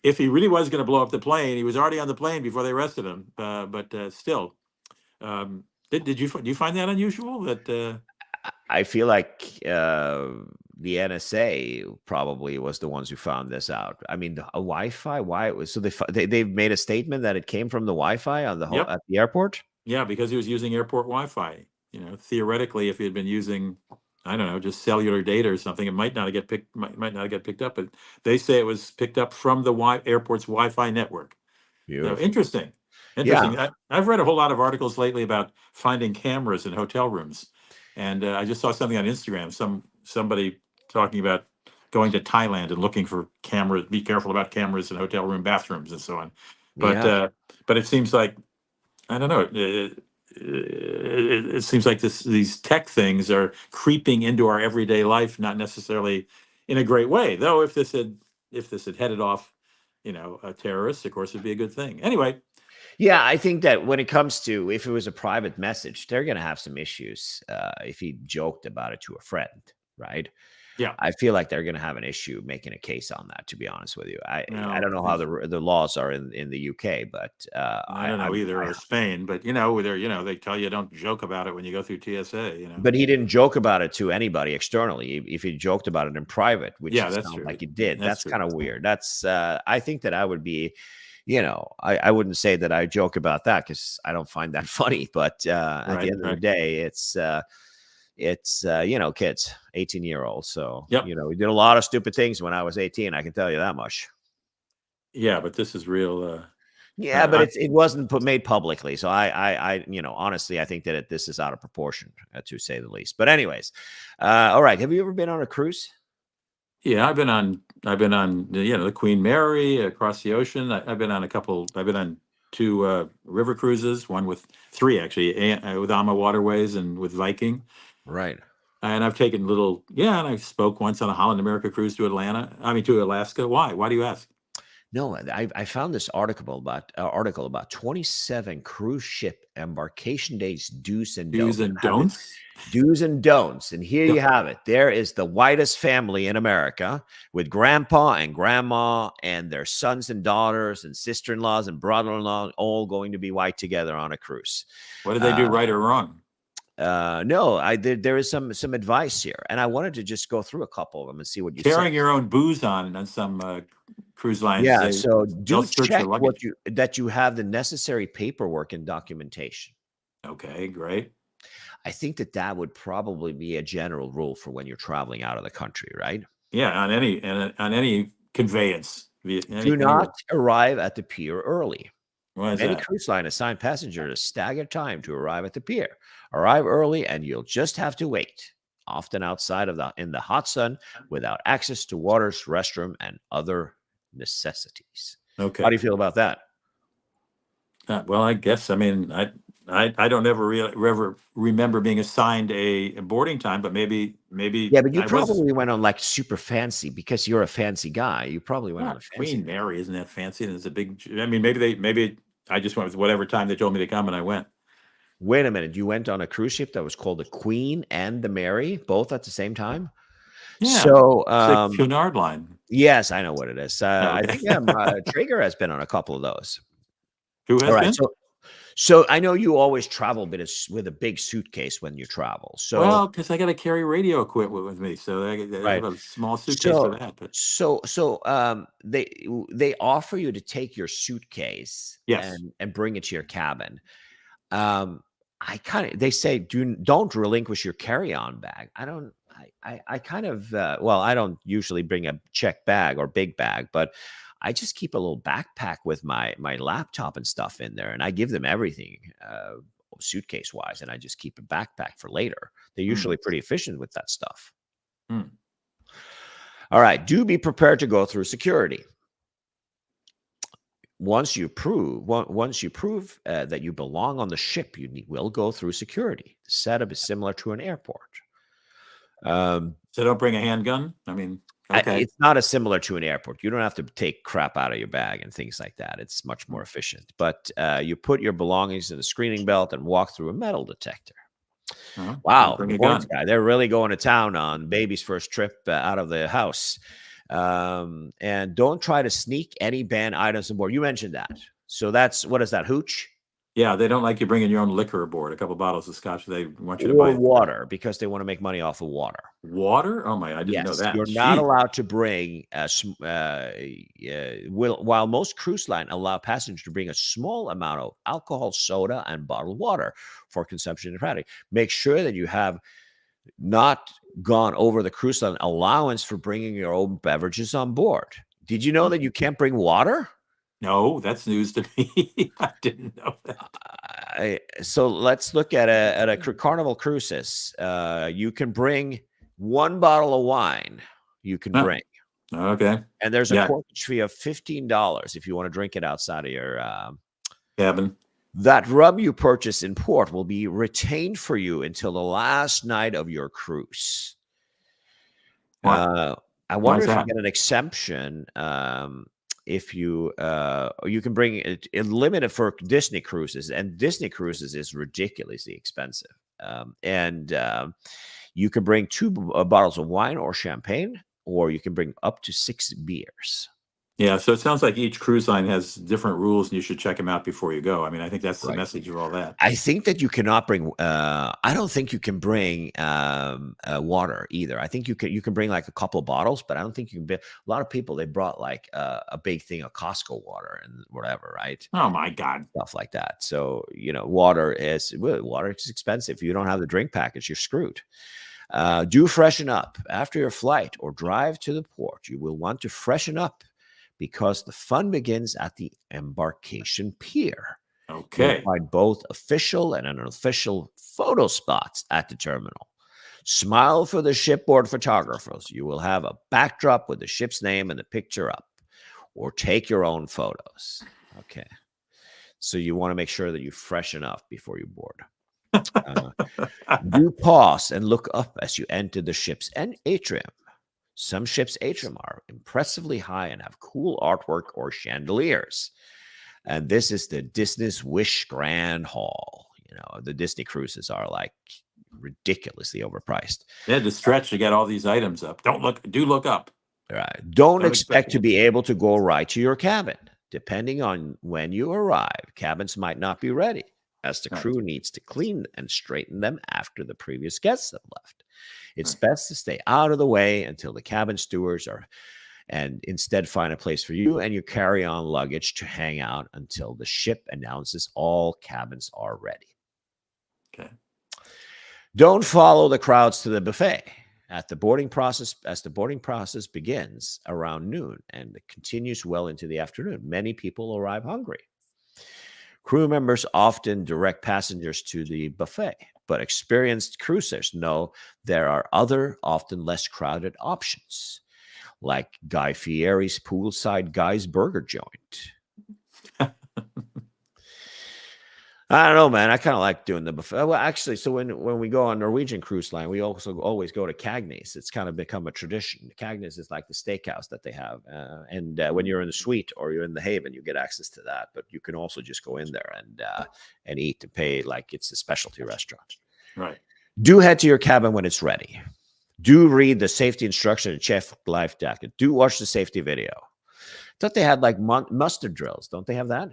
if he really was going to blow up the plane, he was already on the plane before they arrested him. But still, do you find that unusual? That I feel like the NSA probably was the ones who found this out. I mean, a Wi-Fi. Why it was so they've made a statement that it came from the Wi-Fi on the whole Yep. at the airport. Yeah, because he was using airport Wi-Fi. Theoretically, if he had been using, I don't know, just cellular data or something, it might not get picked up. But they say it was picked up from the airport's Wi-Fi network. So Beautiful. interesting. Yeah. I've read a whole lot of articles lately about finding cameras in hotel rooms, and I just saw something on Instagram. Somebody talking about going to Thailand and looking for cameras. Be careful about cameras in hotel room bathrooms and so on. But Yeah. but it seems like, I don't know. It seems like these tech things are creeping into our everyday life, not necessarily in a great way. Though, if this had headed off, a terrorist, of course, it'd be a good thing. Anyway. Yeah, I think that when it comes to if it was a private message, they're going to have some issues if he joked about it to a friend, right? Yeah. I feel like they're going to have an issue making a case on that. To be honest with you, I No, don't know how the laws are in the UK, but I don't know either, or Spain. But they tell you don't joke about it when you go through TSA. But he didn't joke about it to anybody externally. If he joked about it in private, which Yeah, it that's sounds true. like he did, That's that's true. kind of weird. That's I think that I would be. I wouldn't say that I joke about that because I don't find that funny. But at the end of the day, it's kids, 18-year-olds. So, Yep. we did a lot of stupid things when I was 18. I can tell you that much. Yeah, but this is real. Yeah, but it wasn't made publicly. So I honestly, I think that this is out of proportion, to say the least. But anyways, all right. Have you ever been on a cruise? Yeah, I've been on the Queen Mary across the ocean. I've been on two river cruises, three actually, with AMA Waterways and with Viking. Right. And I've taken and I spoke once on a Holland America cruise to Alaska. Why? Why do you ask? No, I found this article about 27 cruise ship embarkation days, do's and don'ts. Do's and don'ts. And here you have it. There is the whitest family in America with grandpa and grandma and their sons and daughters and sister-in-laws and brother-in-law all going to be white together on a cruise. What did they do right or wrong? No, there is some advice here, and I wanted to just go through a couple of them and see what you Carrying say. your own booze on some cruise lines. Yeah, so they'll do search check your luggage. that you have the necessary paperwork and documentation. Okay, great. I think that would probably be a general rule for when you're traveling out of the country, right? Yeah, on any conveyance. Do not arrive at the pier early. Why is Many that? cruise line assign passengers a staggered time to arrive at the pier. Arrive early, and you'll just have to wait, often outside in the hot sun, without access to waters, restroom, and other necessities. Okay. How do you feel about that? Well, I guess I don't ever remember being assigned a boarding time, but maybe. Yeah, but you probably went on like super fancy because you're a fancy guy. You probably went on a fancy. Queen Mary isn't that fancy? And it's a big. I mean, maybe I just went with whatever time they told me to come, and I went. Wait a minute, you went on a cruise ship that was called the Queen and the Mary, both at the same time? Yeah. So, it's a Cunard line. Yes, I know what it is. I think Traeger has been on a couple of those. Who has been? So I know you always travel with a big suitcase when you travel. So well, because I got to carry radio equipment with me, so I have a small suitcase for that. But they offer you to take your suitcase, yes, and bring it to your cabin. They say don't relinquish your carry-on bag. I don't usually bring a check bag or big bag, but I just keep a little backpack with my laptop and stuff in there, and I give them everything suitcase wise, and I just keep a backpack for later. They're usually pretty efficient with that stuff. All right, do be prepared to go through security. Once you prove that you belong on the ship, you will go through security. The setup is similar to an airport. So don't bring a handgun. I mean, okay, it's not as similar to an airport. You don't have to take crap out of your bag and things like that. It's much more efficient. But you put your belongings in a screening belt and walk through a metal detector. Wow, the Points guy, they're really going to town on baby's first trip out of the house. And don't try to sneak any banned items aboard. You mentioned that. So that's, what is that, hooch? Yeah, they don't like you bringing your own liquor aboard, a couple bottles of scotch. They want you to buy water, because they want to make money off of water. Water? Oh my, I didn't know that. You're not allowed to bring, while most cruise line allow passengers to bring a small amount of alcohol, soda, and bottled water for consumption in Friday. Make sure that you have not gone over the cruise line allowance for bringing your own beverages on board. Did you know that you can't bring water? No, that's news to me. I didn't know that. So let's look at a Carnival Cruises. You can bring 1 bottle of wine. You can bring. Okay. And there's a corkage fee of $15 if you want to drink it outside of your cabin. That rum you purchase in port will be retained for you until the last night of your cruise. I wonder if you get an exemption if you can bring it limited for Disney cruises, and Disney cruises is ridiculously expensive. You can bring 2 bottles of wine or champagne, or you can bring up to 6 beers. Yeah, so it sounds like each cruise line has different rules, and you should check them out before you go. I mean, I think that's the message of all that. I think that you cannot bring. I don't think you can bring water either. I think you can bring like a couple of bottles, but I don't think you can. A lot of people, they brought like a big thing of Costco water and whatever, right? Oh my God, stuff like that. So water is expensive. If you don't have the drink package, you're screwed. Do freshen up after your flight or drive to the port. You will want to freshen up, because the fun begins at the embarkation pier. Okay. You'll find both official and unofficial photo spots at the terminal. Smile for the shipboard photographers. You will have a backdrop with the ship's name and the picture up, or take your own photos. Okay. So you want to make sure that you freshen up before you board. Do pause and look up as you enter the ship's atrium. Some ships' atrium are impressively high and have cool artwork or chandeliers. And this is the Disney's Wish Grand Hall. The Disney cruises are like ridiculously overpriced. Yeah, to stretch to get all these items up. Do look up. Right. Don't expect to be able to go right to your cabin. Depending on when you arrive, cabins might not be ready, as the crew needs to clean and straighten them after the previous guests have left. It's best to stay out of the way until the cabin stewards and instead find a place for you and your carry-on luggage to hang out until the ship announces all cabins are ready. Okay. Don't follow the crowds to the buffet as the boarding process begins around noon and it continues well into the afternoon. Many people arrive hungry. Crew members often direct passengers to the buffet, but experienced cruisers know there are other, often less crowded options, like Guy Fieri's poolside Guy's Burger Joint. I don't know, man. I kind of like doing the buffet. Well, actually, so when we go on Norwegian Cruise Line, we also always go to Cagney's. It's kind of become a tradition. Cagney's is like the steakhouse that they have. And when you're in the suite or you're in the Haven, you get access to that. But you can also just go in there and eat and pay like it's a specialty restaurant. Right. Do head to your cabin when it's ready. Do read the safety instruction and check life jacket. Do watch the safety video. Thought they had like muster drills. Don't they have that?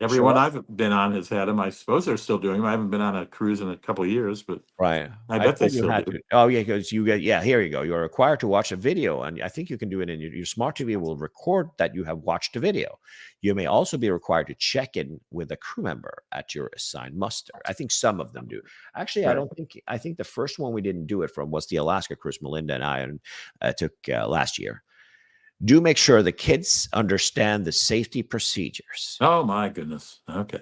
Everyone I've been on has had them. I suppose they're still doing them. I haven't been on a cruise in a couple of years, but I bet they still do. Oh yeah, because here you go. You're required to watch a video, and I think you can do it in your smart TV will record that you have watched a video. You may also be required to check in with a crew member at your assigned muster. I think some of them do. Actually, I think the first one we didn't do it from was the Alaska cruise Melinda and I took last year. do make sure the kids understand the safety procedures. Oh my goodness. Okay.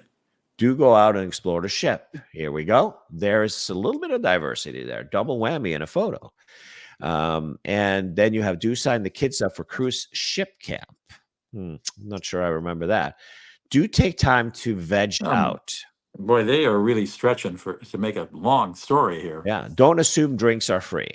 Do go out and explore the ship. Here we go. There's a little bit of diversity there. Double whammy in a photo. And then you have do sign the kids up for cruise ship camp. I'm not sure I remember that. Do take time to veg out. Boy, they are really stretching to make a long story here. Yeah. Don't assume drinks are free.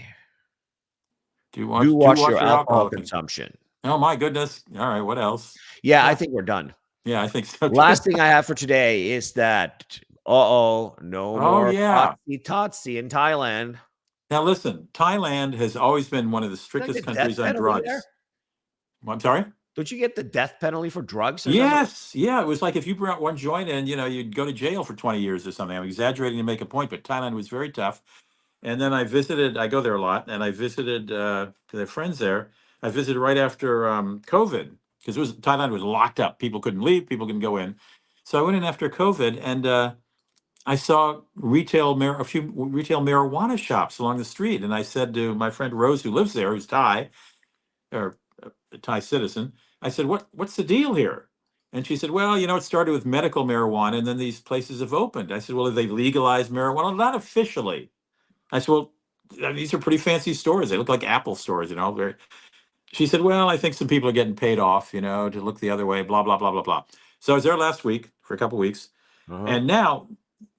Do watch your alcohol consumption. Oh my goodness. All right. What else? Yeah, I think we're done. Yeah, I think so. Last thing I have for today is that, no more Totsy in Thailand. Now listen, Thailand has always been one of the strictest countries on drugs. I'm sorry? Don't you get the death penalty for drugs? Yes. Yeah. It was like if you brought one joint in, you'd go to jail for 20 years or something. I'm exaggerating to make a point, but Thailand was very tough. And then I go there a lot, and I visited their friends there. I visited right after COVID, because Thailand was locked up. People couldn't leave, people couldn't go in. So I went in after COVID, and I saw a few retail marijuana shops along the street. And I said to my friend Rose, who lives there, who's Thai, or a Thai citizen, I said, what's the deal here? And she said, well, it started with medical marijuana, and then these places have opened. I said, well, have they legalized marijuana? Not officially. I said, well, these are pretty fancy stores. They look like Apple stores, She said, well, I think some people are getting paid off, to look the other way, blah, blah, blah, blah, blah. So I was there last week for a couple of weeks. And now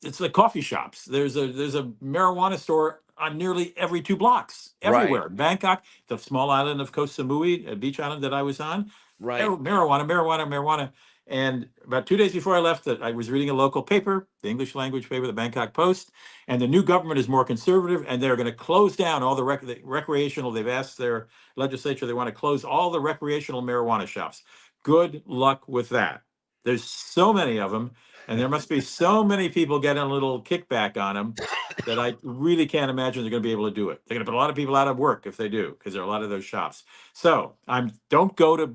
it's like coffee shops. There's a marijuana store on nearly every 2 blocks, everywhere. Right. Bangkok, the small island of Koh Samui, a beach island that I was on. Right. Marijuana. And about 2 days before I left, I was reading a local paper, the English language paper, the Bangkok Post, and the new government is more conservative, and they're going to close down all the recreational. They've asked their legislature, they want to close all the recreational marijuana shops. Good luck with that. There's so many of them, and there must be so many people getting a little kickback on them that I really can't imagine they're going to be able to do it. They're going to put a lot of people out of work if they do, because there are a lot of those shops. So don't go to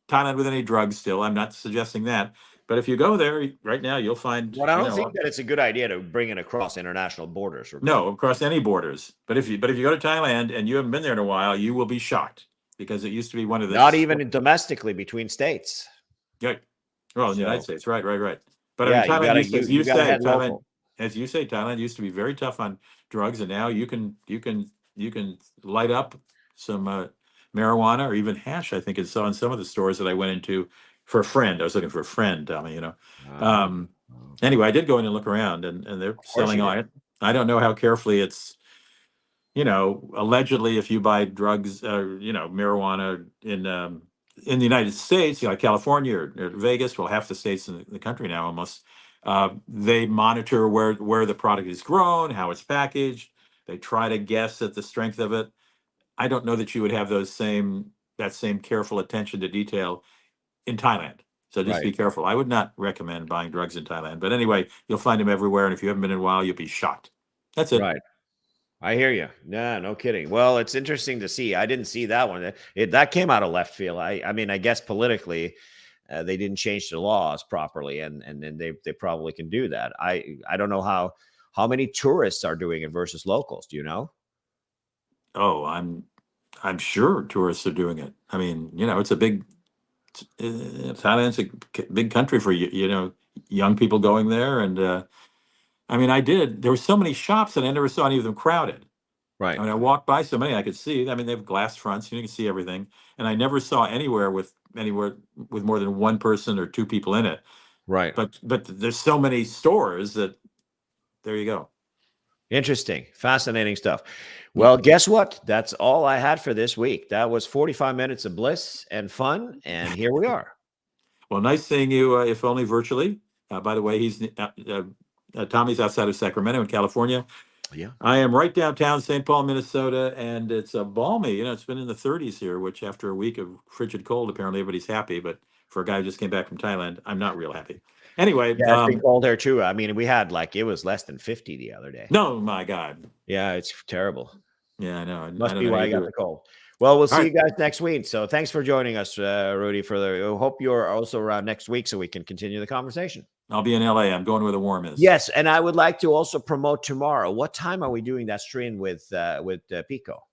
Thailand with any drugs still. I'm not suggesting that. But if you go there right now, you'll find. Well, I don't think that it's a good idea to bring it across international borders. No, across any borders. But if you go to Thailand and you haven't been there in a while, you will be shocked, because it used to be one of the. Not even domestically between states. Yeah. Well, in the United States, right. But I mean, Thailand, as you say, Thailand used to be very tough on drugs, and now you can light up some marijuana or even hash. I think it's in some of the stores that I went into for a friend. I was looking for a friend, Tommy. Anyway, I did go in and look around, and they're selling on it. I don't know how carefully it's. Allegedly, if you buy drugs, marijuana in the United States, like California or Vegas, well, half the states in the country now almost, they monitor where the product is grown, how it's packaged. They try to guess at the strength of it. I don't know that you would have that same careful attention to detail in Thailand. So just be careful. I would not recommend buying drugs in Thailand. But anyway, you'll find them everywhere. And if you haven't been in a while, you'll be shocked. That's it. Right. I hear you. Nah, no kidding. Well, it's interesting to see. I didn't see that one. That came out of left field. I mean, I guess politically, they didn't change the laws properly, and then they probably can do that. I don't know how many tourists are doing it versus locals. Do you know? Oh, I'm sure tourists are doing it. I mean, it's a big Thailand's a big country for young people going there, and I mean, there were so many shops that I never saw any of them crowded. Right. I mean, I walked by so many I could see. I mean, they have glass fronts, you can see everything, and I never saw anywhere with more than one person or 2 people in it. Right. But there's so many stores that there you go. Interesting. Fascinating stuff. Well, guess what? That's all I had for this week. That was 45 minutes of bliss and fun, and here we are. Well, nice seeing you, if only virtually. By the way, Tommy's outside of Sacramento in California. Yeah. I am right downtown St. Paul, Minnesota, and it's balmy. It's been in the 30s here, which after a week of frigid cold, apparently everybody's happy. But for a guy who just came back from Thailand, I'm not real happy. Anyway. Yeah, it's been cold there too. I mean, we had it was less than 50 the other day. No, my God. Yeah, it's terrible. Yeah, I know. Must be why I got the cold. Well, we'll see you guys next week. So thanks for joining us, Rudy. I hope you're also around next week so we can continue the conversation. I'll be in LA. I'm going where the warm is. Yes, and I would like to also promote tomorrow. What time are we doing that stream with Pico?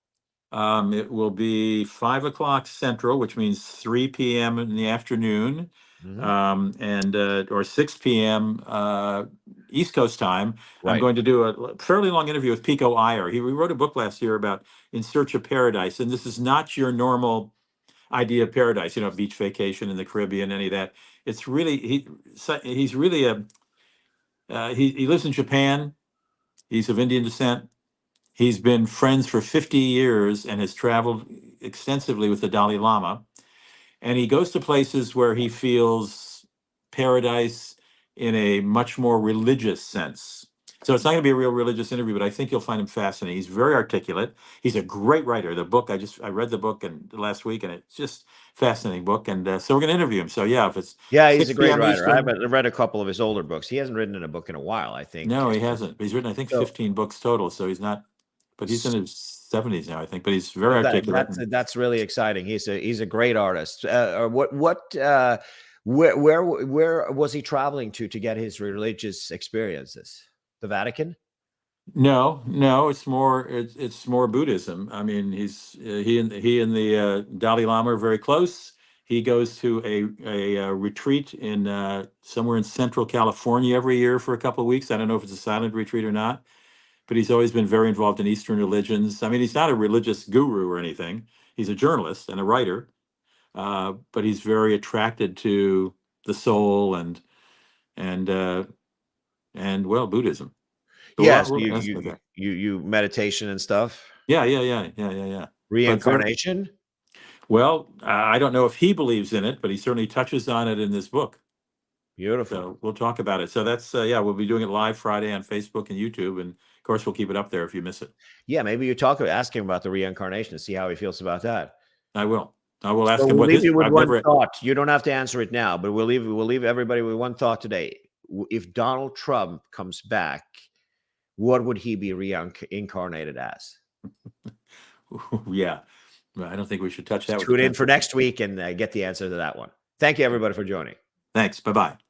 It will be 5 o'clock Central, which means 3 p.m. in the afternoon, and or 6 p.m. East Coast time. I'm Right. going to do a fairly long interview with Pico Iyer. He wrote a book last year about In Search of Paradise, and this is not your normal idea of paradise, beach vacation in the Caribbean, any of that. It's really he's really he lives in Japan. He's of Indian descent. He's been friends for 50 years and has traveled extensively with the Dalai Lama. And he goes to places where he feels paradise in a much more religious sense. So it's not going to be a real religious interview, but I think you'll find him fascinating. He's very articulate. He's a great writer. The book, I read the book last week, and it's just fascinating book. And so we're going to interview him. So yeah, if it's He's a 6 great p.m. writer. I've Eastern. read a couple of his older books. He hasn't written in a book in a while, I think. No, he hasn't. He's written, I think, So 15 books total. So he's not, but he's in his 70s now, I think. But he's very so articulate. that's really exciting. He's a great artist. Where was he traveling to get his religious experiences? The Vatican? No, it's more Buddhism. I mean, he and the Dalai Lama are very close. He goes to a retreat in somewhere in Central California every year for a couple of weeks. I don't know if it's a silent retreat or not, but he's always been very involved in Eastern religions. I mean, he's not a religious guru or anything. He's a journalist and a writer, but he's very attracted to the soul and well, Buddhism. So Yes, we'll ask about that. you meditation and stuff. Yeah. But Reincarnation? well, I don't know if he believes in it, but he certainly touches on it in this book. Beautiful. So we'll talk about it. So that's we'll be doing it live Friday on Facebook and YouTube, and of course we'll keep it up there if you miss it. Yeah, maybe ask him about the reincarnation and see how he feels about that. I will. I will ask So him we'll what leave his. you with I've one never. thought. You don't have to answer it now, but we'll leave everybody with one thought today. If Donald Trump comes back, what would he be reincarnated as? Yeah, I don't think we should touch that. Tune in for next week and get the answer to that one. Thank you, everybody, for joining. Thanks. Bye-bye.